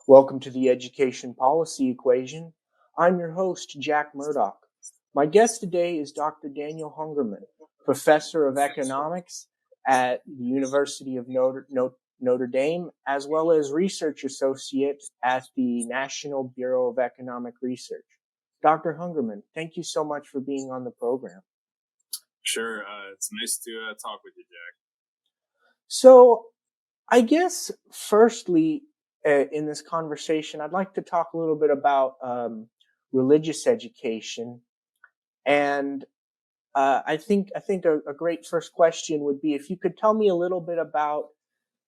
Welcome to the Education Policy Equation. I'm your host, Jack Murdoch. My guest today is Dr. Daniel Hungerman, professor of economics at the University of Notre Dame, as well as research associate at the National Bureau of Economic Research. Dr. Hungerman, thank you so much for being on the program. Sure. It's nice to talk with you, Jack. So, I guess, firstly, in this conversation, I'd like to talk a little bit about religious education, and I think a great first question would be if you could tell me a little bit about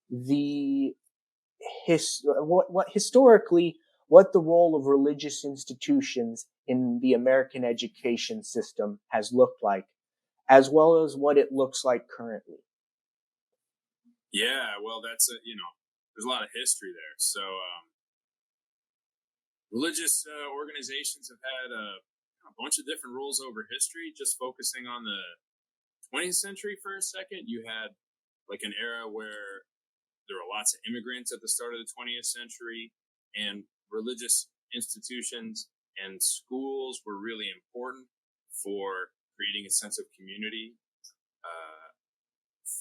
the historically what the role of religious institutions in the American education system has looked like, as well as what it looks like currently. Yeah, well, there's a lot of history there. So, religious organizations have had a bunch of different roles over history. Just focusing on the 20th century for a second, you had like an era where there were lots of immigrants at the start of the 20th century, and religious institutions and schools were really important for creating a sense of community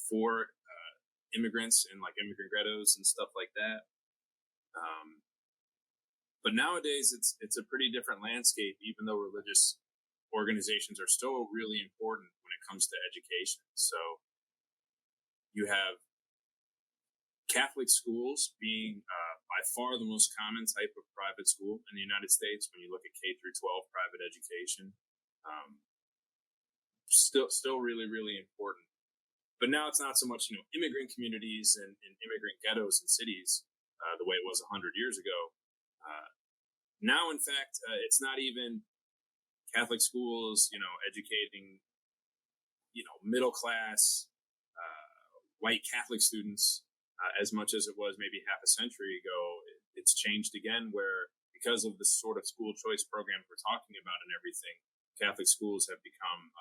for immigrants and like immigrant ghettos and stuff like that. But nowadays it's a pretty different landscape, even though religious organizations are still really important when it comes to education. So you have Catholic schools being by far the most common type of private school in the United States. When you look at K through 12 private education, still really, really important. But now it's not so much, immigrant communities and immigrant ghettos and cities the way it was 100 years ago. Now, in fact, it's not even Catholic schools, educating, middle class white Catholic students as much as it was maybe half a century ago. It's changed again, where because of the sort of school choice programs we're talking about and everything, Catholic schools have become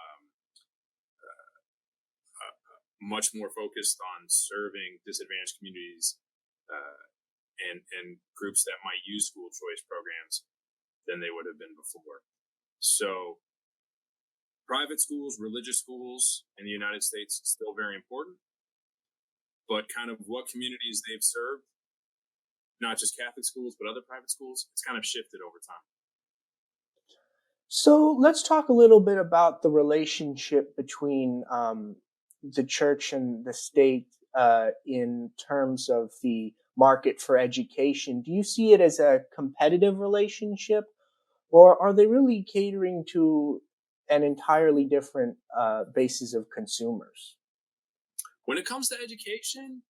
much more focused on serving disadvantaged communities and groups that might use school choice programs than they would have been before. So private schools, religious schools in the United States, still very important, but kind of what communities they've served, not just Catholic schools, but other private schools, it's kind of shifted over time. So let's talk a little bit about the relationship between the church and the state in terms of the market for education. Do you see it as a competitive relationship, or are they really catering to an entirely different basis of consumers? When it comes to education,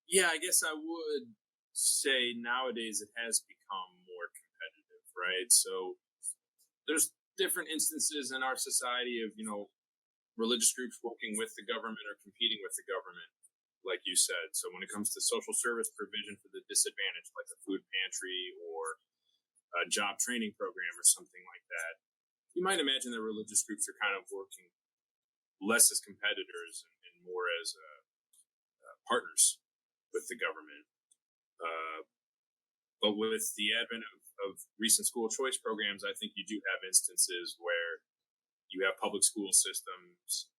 yeah, I guess I would say nowadays it has become more competitive, right? So there's different instances in our society of, religious groups working with the government or competing with the government, like you said. So when it comes to social service provision for the disadvantaged, like a food pantry or a job training program or something like that, you might imagine that religious groups are kind of working less as competitors and more as partners with the government. But with the advent of recent school choice programs, I think you do have instances where you have public school systems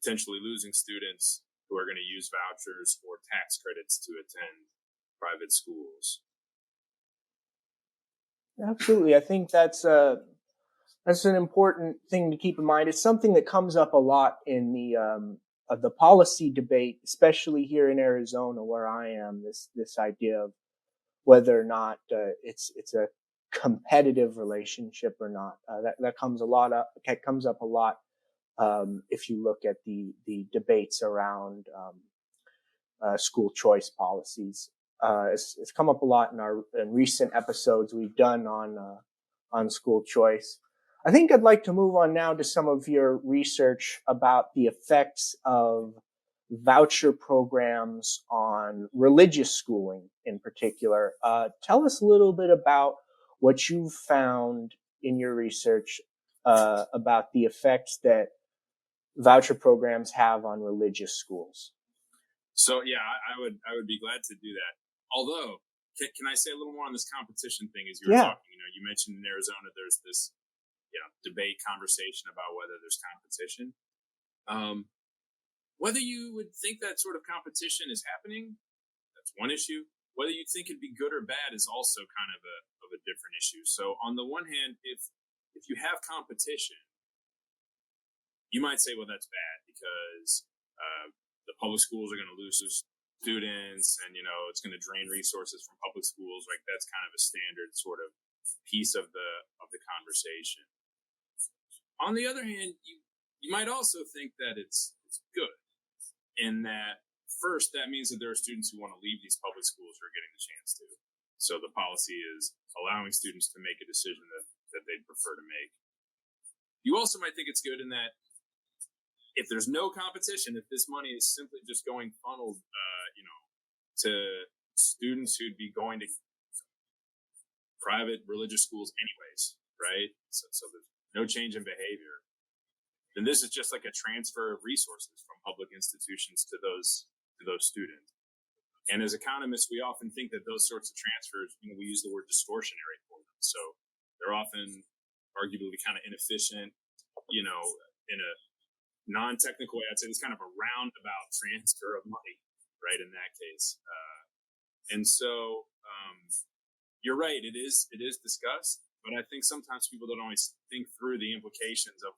potentially losing students who are going to use vouchers or tax credits to attend private schools. Absolutely. I think that's an important thing to keep in mind. It's something that comes up a lot in the policy debate, especially here in Arizona, where I am. This idea of whether or not it's a competitive relationship or not. That comes up a lot if you look at the debates around school choice policies. It's come up a lot in recent episodes we've done on school choice. I think I'd like to move on now to some of your research about the effects of voucher programs on religious schooling in particular. Tell us a little bit about what you've found in your research about the effects that voucher programs have on religious schools. So yeah, I would be glad to do that. Although, can I say a little more on this competition thing as you were Yeah. talking? You mentioned in Arizona there's this debate conversation about whether there's competition. Whether you would think that sort of competition is happening, that's one issue. Whether you think it'd be good or bad is also kind of a different issue. So on the one hand, if you have competition, you might say, well, that's bad because the public schools are going to lose students, and it's going to drain resources from public schools. Like, that's kind of a standard sort of piece of the conversation. On the other hand, you might also think that it's good, in that first, that means that there are students who want to leave these public schools who are getting the chance to. So the policy is allowing students to make a decision that they'd prefer to make. You also might think it's good in that if there's no competition, if this money is simply just going funneled, to students who'd be going to private religious schools anyways, right? So there's no change in behavior. Then this is just like a transfer of resources from public institutions to those students. And as economists, we often think that those sorts of transfers, we use the word distortionary for them. So they're often arguably kind of inefficient, in a non-technical way. I'd say it's kind of a roundabout transfer of money, right, in that case. And so you're right, it is discussed, but I think sometimes people don't always think through the implications of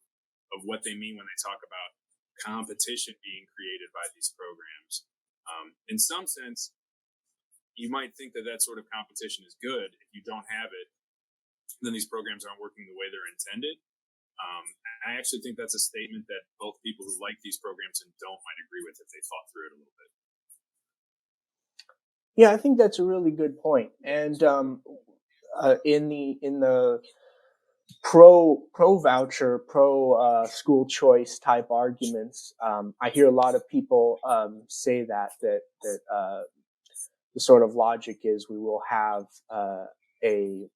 what they mean when they talk about competition being created by these programs. In some sense, you might think that sort of competition is good. If you don't have it, then these programs aren't working the way they're intended. I actually think that's a statement that both people who like these programs and don't might agree with if they thought through it a little bit. Yeah, I think that's a really good point. And in the pro voucher, pro school choice type arguments, I hear a lot of people say that the sort of logic is we will have a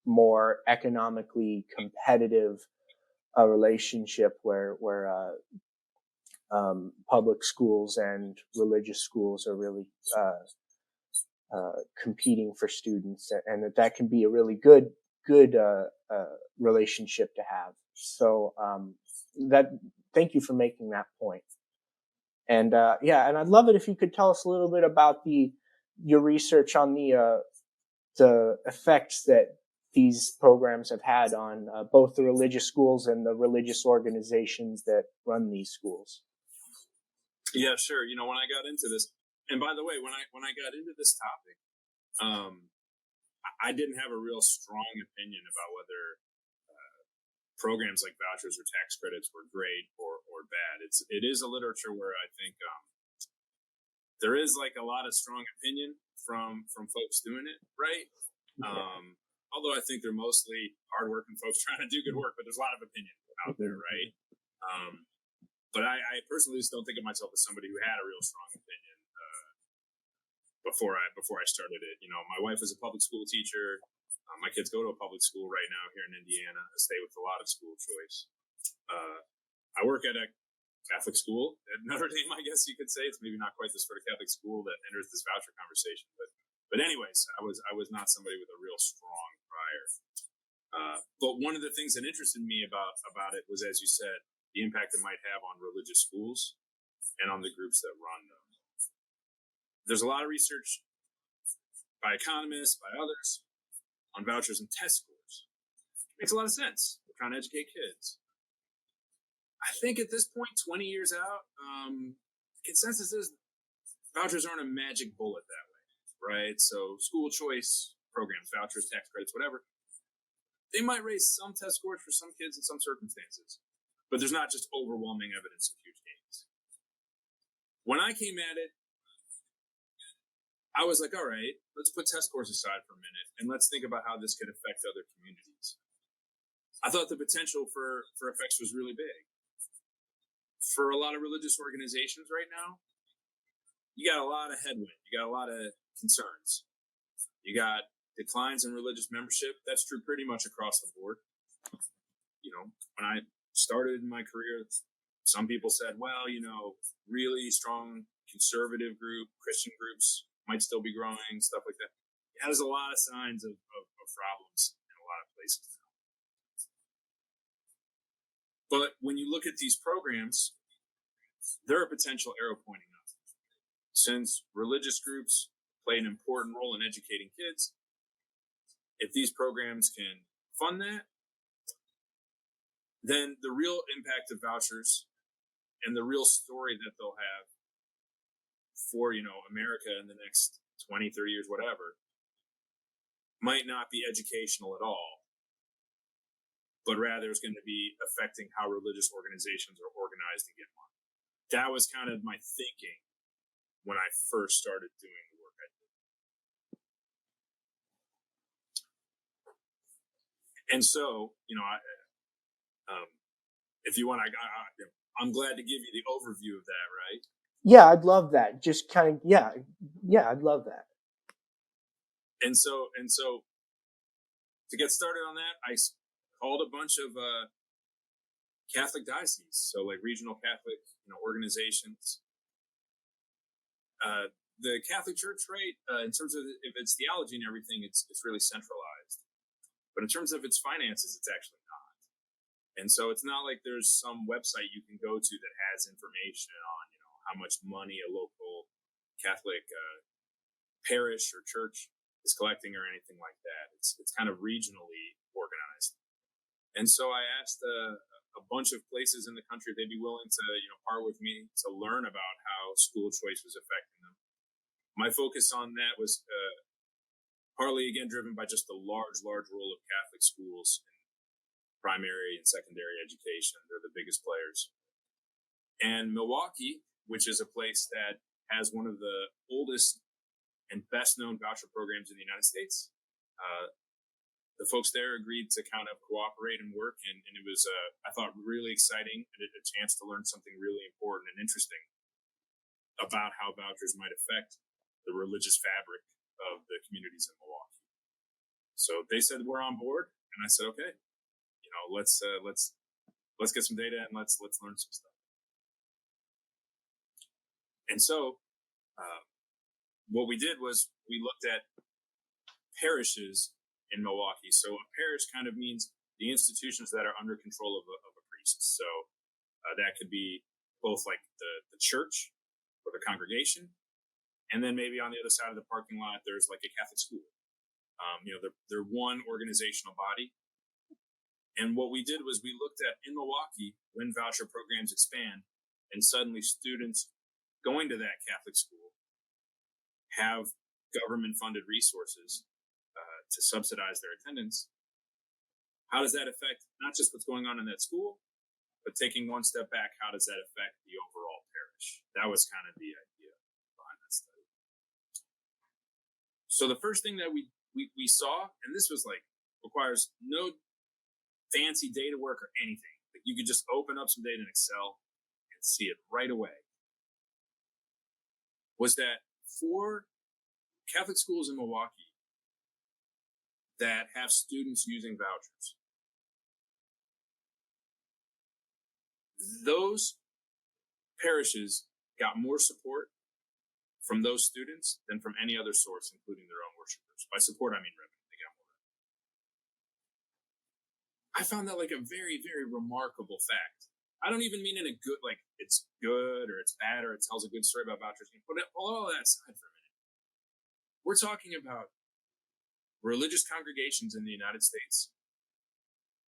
more economically competitive relationship where public schools and religious schools are really competing for students, and that can be a really good relationship to have. So thank you for making that point. And and I'd love it if you could tell us a little bit about your research on the effects that these programs have had on both the religious schools and the religious organizations that run these schools. Yeah, sure. When I got into this, and by the way, when I got into this topic, I didn't have a real strong opinion about whether programs like vouchers or tax credits were great or bad. It is a literature where I think there is like a lot of strong opinion from folks doing it, right? Okay. Although I think they're mostly hardworking folks trying to do good work, but there's a lot of opinion out there, right? But I personally just don't think of myself as somebody who had a real strong opinion before I started it. My wife is a public school teacher. My kids go to a public school right now here in Indiana. I stay with a lot of school choice. I work at a Catholic school at Notre Dame, I guess you could say. It's maybe not quite the sort of Catholic school that enters this voucher conversation, but anyways, I was not somebody with a real strong prior. But one of the things that interested me about it was, as you said, the impact it might have on religious schools and on the groups that run them. There's a lot of research by economists, by others, on vouchers and test scores. Makes a lot of sense. We're trying to educate kids. I think at this point, 20 years out, consensus is vouchers aren't a magic bullet that way, right? So school choice programs, vouchers, tax credits, whatever, they might raise some test scores for some kids in some circumstances, but there's not just overwhelming evidence of huge gains. When I came at it, I was like, all right, let's put test scores aside for a minute and let's think about how this could affect other communities. I thought the potential for effects was really big. For a lot of religious organizations right now, you got a lot of headwind. You got a lot of concerns. You got declines in religious membership. That's true pretty much across the board. When I started in my career, some people said, well, really strong conservative Christian groups might still be growing, stuff like that. It has a lot of signs of problems in a lot of places now. But when you look at these programs, they're a potential arrow pointing up. Since religious groups play an important role in educating kids, if these programs can fund that, then the real impact of vouchers and the real story that they'll have for, America in the next 20, 30 years, whatever, might not be educational at all, but rather is going to be affecting how religious organizations are organized and get money. That was kind of my thinking when I first started doing the work I did. And so, if you want, I'm glad to give you the overview of that, right? Yeah, I'd love that. Just kind of, yeah, I'd love that. And so to get started on that, I called a bunch of Catholic dioceses, so like regional Catholic, organizations. The Catholic Church, right, in terms of its theology and everything, it's really centralized. But in terms of its finances, it's actually not. And so it's not like there's some website you can go to that has information on, how much money a local Catholic parish or church is collecting or anything like that. It's kind of regionally organized. And so I asked a bunch of places in the country if they'd be willing to, part with me to learn about how school choice was affecting them. My focus on that was partly, again, driven by just the large role of Catholic schools in primary and secondary education. They're the biggest players. And Milwaukee, which is a place that has one of the oldest and best-known voucher programs in the United States, the folks there agreed to kind of cooperate and work, and it was, I thought, really exciting and a chance to learn something really important and interesting about how vouchers might affect the religious fabric of the communities in Milwaukee. So they said we're on board, and I said, okay, let's get some data and let's learn some stuff. And so what we did was we looked at parishes in Milwaukee. So a parish kind of means the institutions that are under control of a priest. So that could be both like the church or the congregation, and then maybe on the other side of the parking lot, there's like a Catholic school. They're one organizational body. And what we did was we looked at, in Milwaukee, when voucher programs expand and suddenly students going to that Catholic school have government-funded resources to subsidize their attendance, how does that affect not just what's going on in that school, but taking one step back, how does that affect the overall parish? That was kind of the idea behind that study. So the first thing that we saw, and this was requires no fancy data work or anything. Like you could just open up some data in Excel and see it right away, was that for Catholic schools in Milwaukee that have students using vouchers, those parishes got more support from those students than from any other source, including their own worshipers. By support, I mean revenue. They got more revenue. I found that a very, very remarkable fact. I don't even mean in a good, it's good or it's bad or it tells a good story about vouchers. Put all that aside for a minute. We're talking about religious congregations in the United States.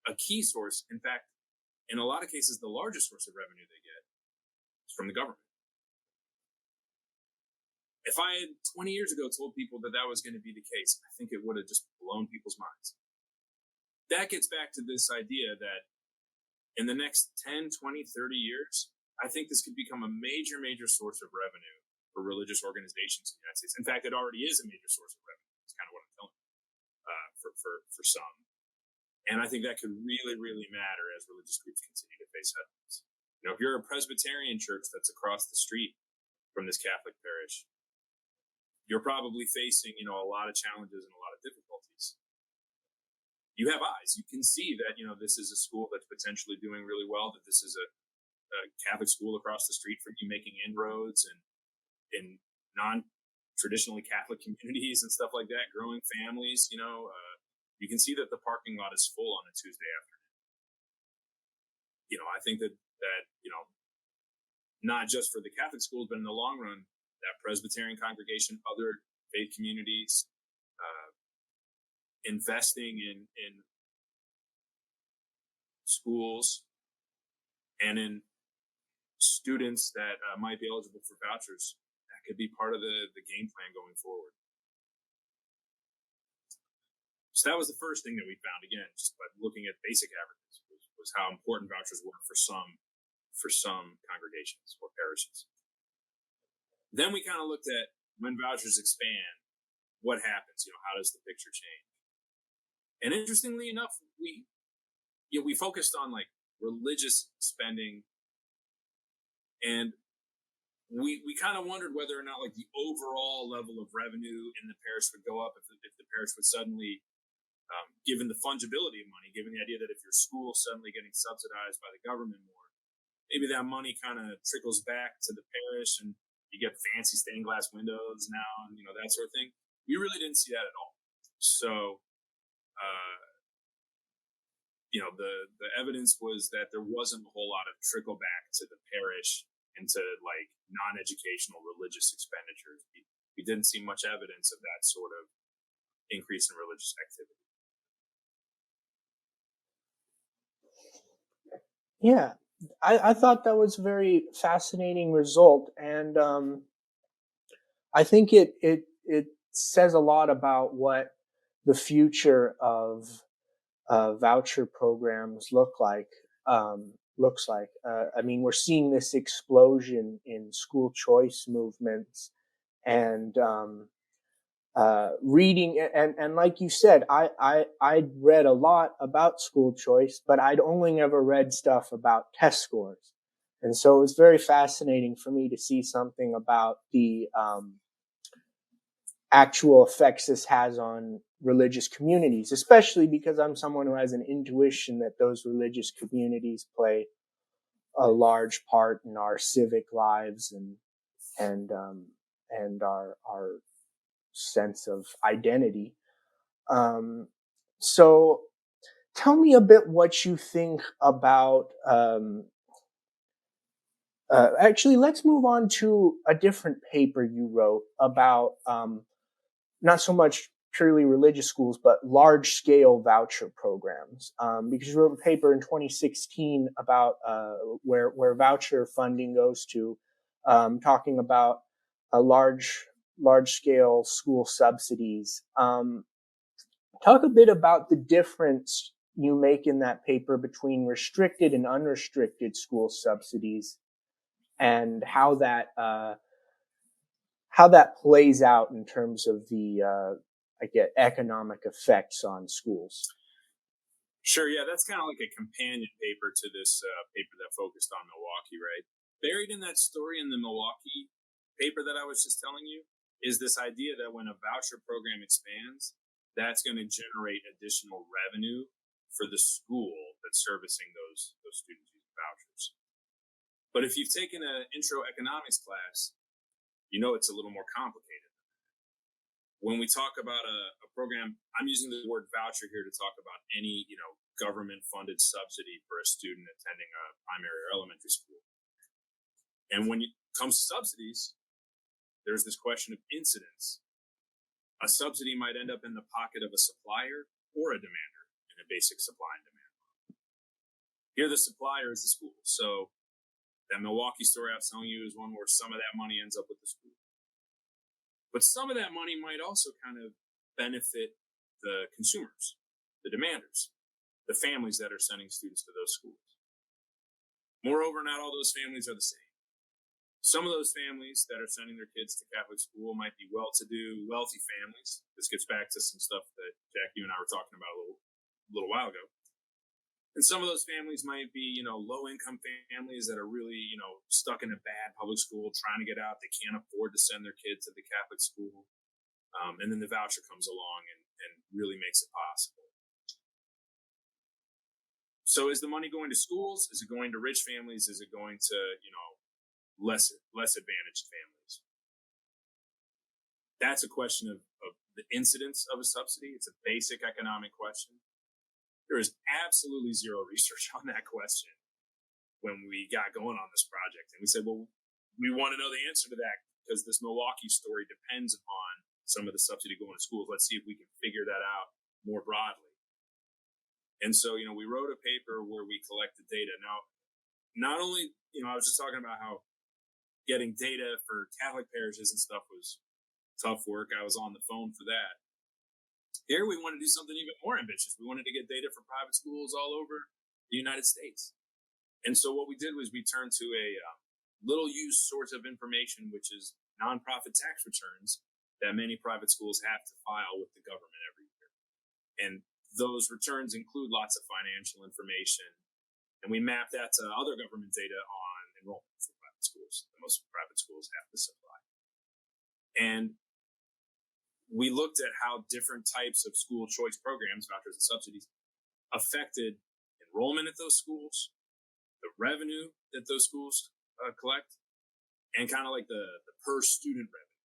A key source, in fact, in a lot of cases, the largest source of revenue they get is from the government. If I had 20 years ago told people that was going to be the case, I think it would have just blown people's minds. That gets back to this idea that in the next 10, 20, 30 years, I think this could become a major, major source of revenue for religious organizations in the United States. In fact, it already is a major source of revenue. That's kind of what I'm telling you, for some. And I think that could really, really matter as religious groups continue to face headwinds. If you're a Presbyterian church that's across the street from this Catholic parish, you're probably facing, a lot of challenges and a lot of difficulties. You have eyes. You can see that, this is a school that's potentially doing really well, that this is a Catholic school across the street from you making inroads and in traditionally Catholic communities and stuff like that, growing families, you can see that the parking lot is full on a Tuesday afternoon. I think that not just for the Catholic schools, but in the long run, that Presbyterian congregation, other faith communities, investing in schools and in students that might be eligible for vouchers, that could be part of the game plan going forward. So that was the first thing that we found, again, just by looking at basic averages, was how important vouchers were for some congregations or parishes. Then we kind of looked at when vouchers expand, what happens? How does the picture change? And interestingly enough, we focused on like religious spending, and we kind of wondered whether or not like the overall level of revenue in the parish would go up if the parish would suddenly, given the fungibility of money, given the idea that if your school suddenly getting subsidized by the government more, maybe that money kind of trickles back to the parish and you get fancy stained glass windows now and, that sort of thing. We really didn't see that at all. So, the evidence was that there wasn't a whole lot of trickle back to the parish into like non-educational religious expenditures. We didn't see much evidence of that sort of increase in religious activity. Yeah, I thought that was a very fascinating result, and I think it says a lot about what the future of voucher programs looks like. I mean, we're seeing this explosion in school choice movements, and reading, and like you said, I'd read a lot about school choice, but I'd only ever read stuff about test scores. And so it was very fascinating for me to see something about the actual effects this has on religious communities, especially because I'm someone who has an intuition that those religious communities play a large part in our civic lives and our sense of identity. So tell me a bit what you think about, actually, let's move on to a different paper you wrote about, not so much purely religious schools, but large scale voucher programs. Because you wrote a paper in 2016 about, where voucher funding goes to, talking about a large scale school subsidies. Talk a bit about the difference you make in that paper between restricted and unrestricted school subsidies, and how that plays out in terms of the economic effects on schools. Sure, yeah, that's kind of like a companion paper to this paper that focused on Milwaukee, right? Buried in that story in the Milwaukee paper that I was just telling you is this idea that when a voucher program expands, that's going to generate additional revenue for the school that's servicing those students using vouchers. But if you've taken an intro economics class, it's a little more complicated. When we talk about a program, I'm using the word voucher here to talk about any, government-funded subsidy for a student attending a primary or elementary school. And when it comes to subsidies, there's this question of incidence. A subsidy might end up in the pocket of a supplier or a demander in a basic supply and demand model. Here, the supplier is the school. So that Milwaukee story I was telling you is one where some of that money ends up with the school. But some of that money might also kind of benefit the consumers, the demanders, the families that are sending students to those schools. Moreover, not all those families are the same. Some of those families that are sending their kids to Catholic school might be well-to-do, wealthy families. This gets back to some stuff that Jack, you and I were talking about a little while ago. And some of those families might be, low-income families that are really, stuck in a bad public school, trying to get out. They can't afford to send their kids to the Catholic school. And then the voucher comes along and really makes it possible. So is the money going to schools? Is it going to rich families? Is it going to, less advantaged families? That's a question of the incidence of a subsidy. It's a basic economic question. There is absolutely zero research on that question when we got going on this project. And we said, well, we want to know the answer to that because this Milwaukee story depends upon some of the subsidy going to schools. Let's see if we can figure that out more broadly. And so, we wrote a paper where we collected data. Now, not only, I was just talking about how getting data for Catholic parishes and stuff was tough work. I was on the phone for that. Here, we want to do something even more ambitious. We wanted to get data for private schools all over the United States. And so what we did was we turned to a little used source of information, which is nonprofit tax returns that many private schools have to file with the government every year. And those returns include lots of financial information. And we map that to other government data on enrollment for private schools that most private schools have to supply. And we looked at how different types of school choice programs, vouchers and subsidies, affected enrollment at those schools, the revenue that those schools collect, and kind of like the per student revenue.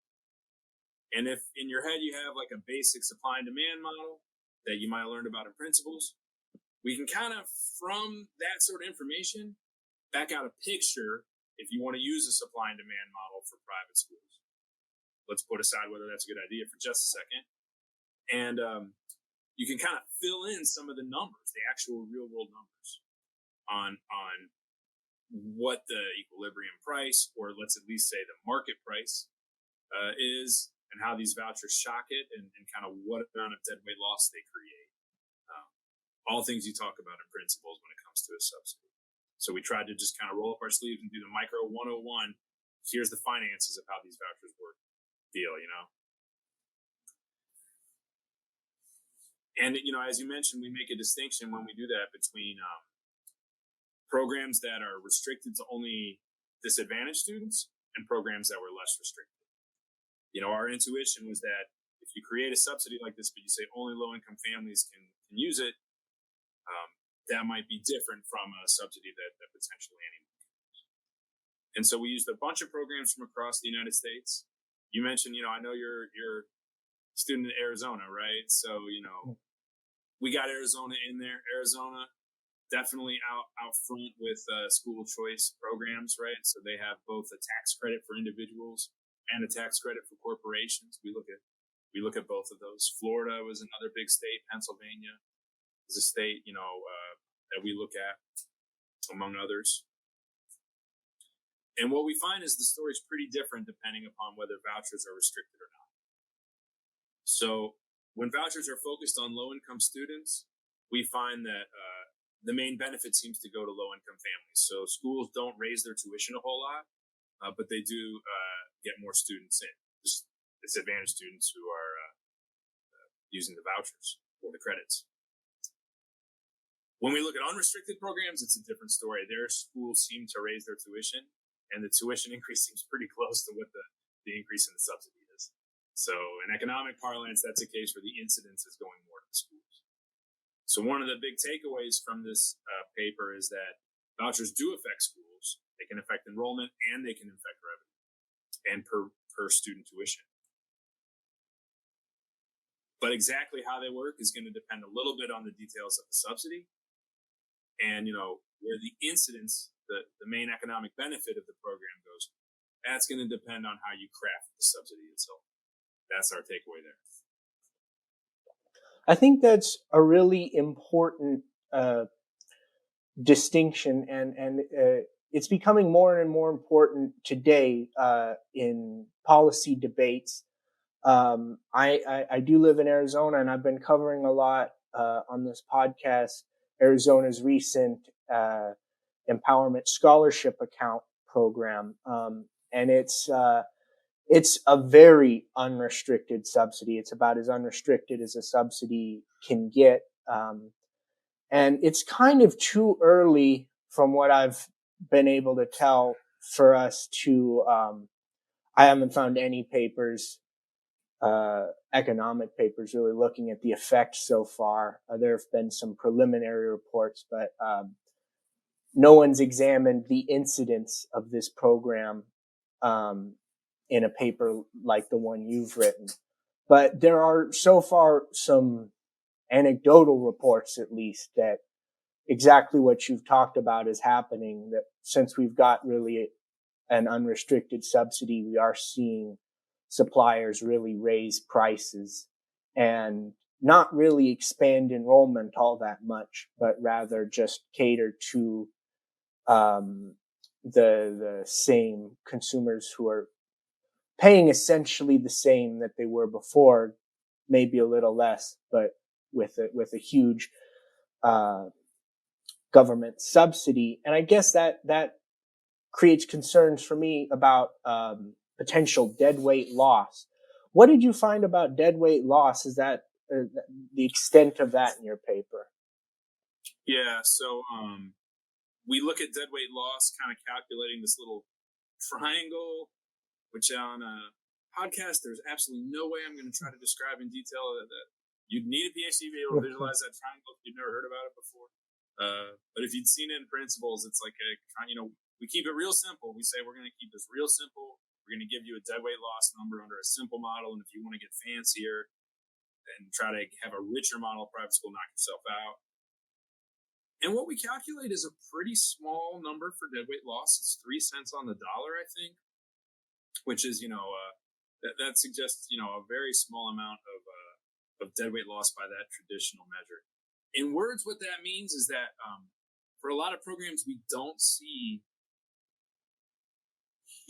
And if in your head you have like a basic supply and demand model that you might have learned about in principles, we can kind of, from that sort of information, back out a picture if you want to use a supply and demand model for private schools. Let's put aside whether that's a good idea for just a second. And you can kind of fill in some of the numbers, the actual real world numbers on what the equilibrium price, or let's at least say the market price is, and how these vouchers shock it, and kind of what amount of deadweight loss they create. All things you talk about in principles when it comes to a subsidy. So we tried to just kind of roll up our sleeves and do the micro 101. Here's the finances of how these vouchers work. Deal, And, as you mentioned, we make a distinction when we do that between programs that are restricted to only disadvantaged students and programs that were less restricted. Our intuition was that if you create a subsidy like this, but you say only low-income families can use it, that might be different from a subsidy that potentially anyone can use. And so we used a bunch of programs from across the United States. You mentioned, I know you're a student in Arizona, right? So, we got Arizona in there. Arizona definitely out front with school choice programs, right? So they have both a tax credit for individuals and a tax credit for corporations. We look at both of those. Florida was another big state. Pennsylvania is a state, that we look at, among others. And what we find is the story is pretty different depending upon whether vouchers are restricted or not. So when vouchers are focused on low-income students, we find that the main benefit seems to go to low-income families. So schools don't raise their tuition a whole lot, but they do get more students in, just disadvantaged students who are using the vouchers or the credits. When we look at unrestricted programs, it's a different story. Their schools seem to raise their tuition, and the tuition increase seems pretty close to what the increase in the subsidy is. So in economic parlance, that's a case where the incidence is going more to the schools. So one of the big takeaways from this paper is that vouchers do affect schools. They can affect enrollment, and they can affect revenue and per student tuition. But exactly how they work is going to depend a little bit on the details of the subsidy. And, where the incidence, the main economic benefit of the program goes, that's going to depend on how you craft the subsidy itself. That's our takeaway there. I think that's a really important distinction, and it's becoming more and more important today in policy debates. I do live in Arizona, and I've been covering a lot on this podcast Arizona's recent empowerment scholarship account program, and it's a very unrestricted subsidy. It's about as unrestricted as a subsidy can get, and it's kind of too early, from what I've been able to tell, for us to. I haven't found any papers. Economic papers really looking at the effects so far. There have been some preliminary reports, but no one's examined the incidence of this program in a paper like the one you've written. But there are so far some anecdotal reports, at least, that exactly what you've talked about is happening, that since we've got really an unrestricted subsidy, we are seeing suppliers really raise prices and not really expand enrollment all that much, but rather just cater to the same consumers who are paying essentially the same that they were before, maybe a little less, but with a huge government subsidy. And I guess that creates concerns for me about potential deadweight loss. What did you find about deadweight loss? Is that the extent of that in your paper? Yeah, so we look at deadweight loss, kind of calculating this little triangle, which on a podcast, there's absolutely no way I'm going to try to describe in detail that you'd need a PhD to be able to visualize that triangle if you've never heard about it before. But if you'd seen it in principles, it's like we keep it real simple. We say we're going to keep this real simple. We're going to give you a deadweight loss number under a simple model, and if you want to get fancier and try to have a richer model, private school, knock yourself out. And what we calculate is a pretty small number for deadweight loss. It's 3 cents on the dollar, I think, which is, that suggests, a very small amount of deadweight loss by that traditional measure. In words, what that means is that for a lot of programs, we don't see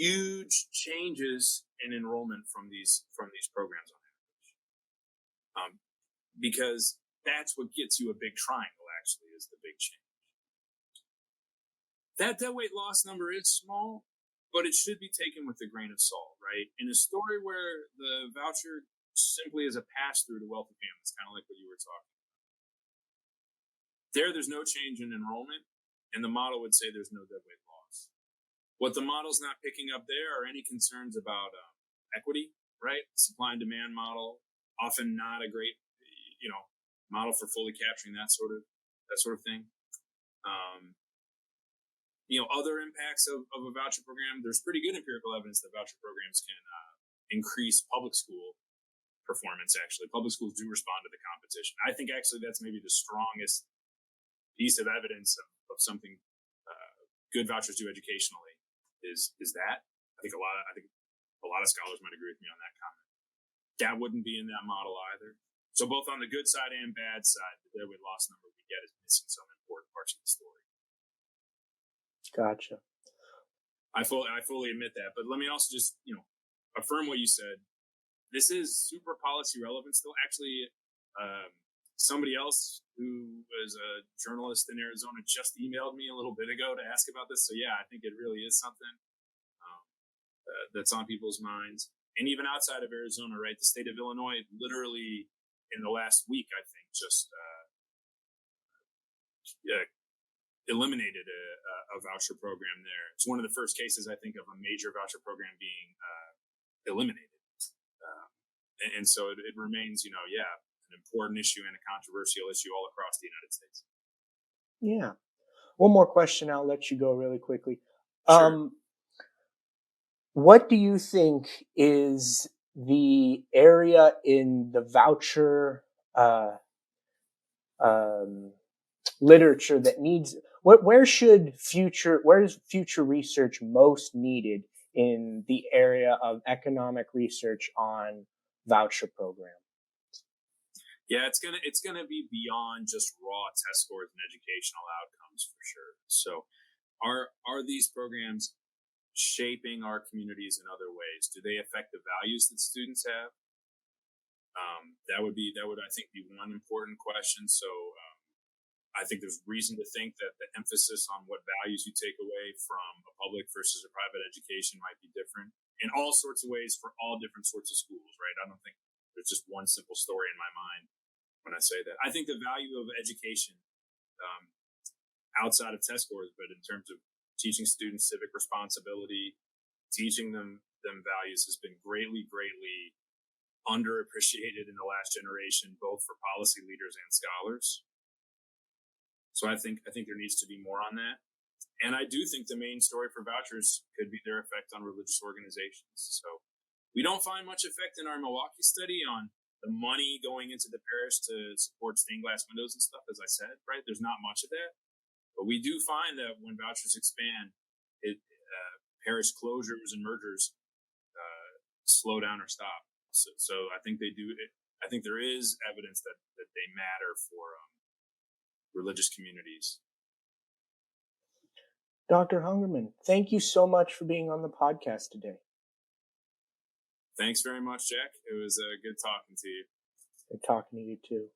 huge changes in enrollment from these programs on average, because that's what gets you a big triangle. Actually, is the big change. That deadweight loss number is small, but it should be taken with a grain of salt, right? In a story where the voucher simply is a pass-through to wealthy families, kind of like what you were talking about. There's no change in enrollment, and the model would say there's no deadweight loss. What the model's not picking up there are any concerns about equity, right? Supply and demand model, often not a great, model for fully capturing that sort of thing. Other impacts of a voucher program, there's pretty good empirical evidence that voucher programs can increase public school performance, actually. Public schools do respond to the competition. I think actually that's maybe the strongest piece of evidence of something good vouchers do educationally is that. I think a lot of scholars might agree with me on that comment. That wouldn't be in that model either. So both on the good side and bad side, the deadweight loss number we get is missing some important parts of the story. Gotcha. I fully admit that, but let me also just affirm what you said. This is super policy relevant still. Actually, somebody else who was a journalist in Arizona just emailed me a little bit ago to ask about this. So yeah, I think it really is something that's on people's minds. And even outside of Arizona, right? The state of Illinois literally in the last week, I think, just eliminated a voucher program there. It's one of the first cases, I think, of a major voucher program being eliminated. And so it remains, an important issue and a controversial issue all across the United States. Yeah. One more question. I'll let you go really quickly. Sure. What do you think is the area in the voucher literature that needs where is future research most needed in the area of economic research on voucher programs? Yeah, it's gonna be beyond just raw test scores and educational outcomes for sure. So are these programs shaping our communities in other ways? Do they affect the values that students have? That would I think be one important question. So I think there's reason to think that the emphasis on what values you take away from a public versus a private education might be different in all sorts of ways for all different sorts of schools, right? I don't think there's just one simple story in my mind when I say that. I think the value of education outside of test scores, but in terms of teaching students civic responsibility, teaching them values has been greatly underappreciated in the last generation, both for policy leaders and scholars. So I think there needs to be more on that. And I do think the main story for vouchers could be their effect on religious organizations. So We don't find much effect in our Milwaukee study on the money going into the parish to support stained glass windows and stuff, as I said, right? There's not much of that. But we do find that when vouchers expand, parish closures and mergers slow down or stop. So I think they do. I think there is evidence that they matter for religious communities. Dr. Hungerman, thank you so much for being on the podcast today. Thanks very much, Jack. It was good talking to you. Good talking to you too.